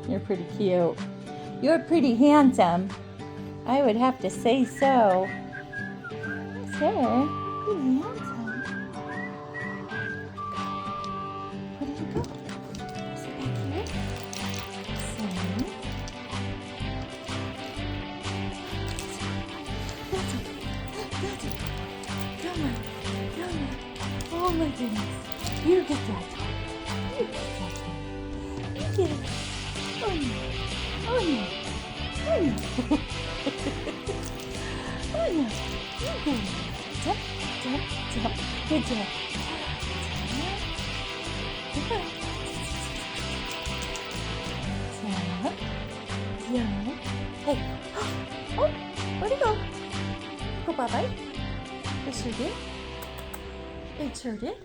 You're pretty cute. You're pretty handsome. I would have to say so. Sir, pretty handsome. Where did you go? Is it back here? So, that's it. That's it. Come on. Come on. Oh my goodness. You get that. You get that. You get it. Oh no. Oh no. Oh no. Oh no. You get it. Jump, jump, jump. Good job. Jump. Jump. Jump. Hey. Oh, where'd he go? Go bye-bye. It sure did. It sure did.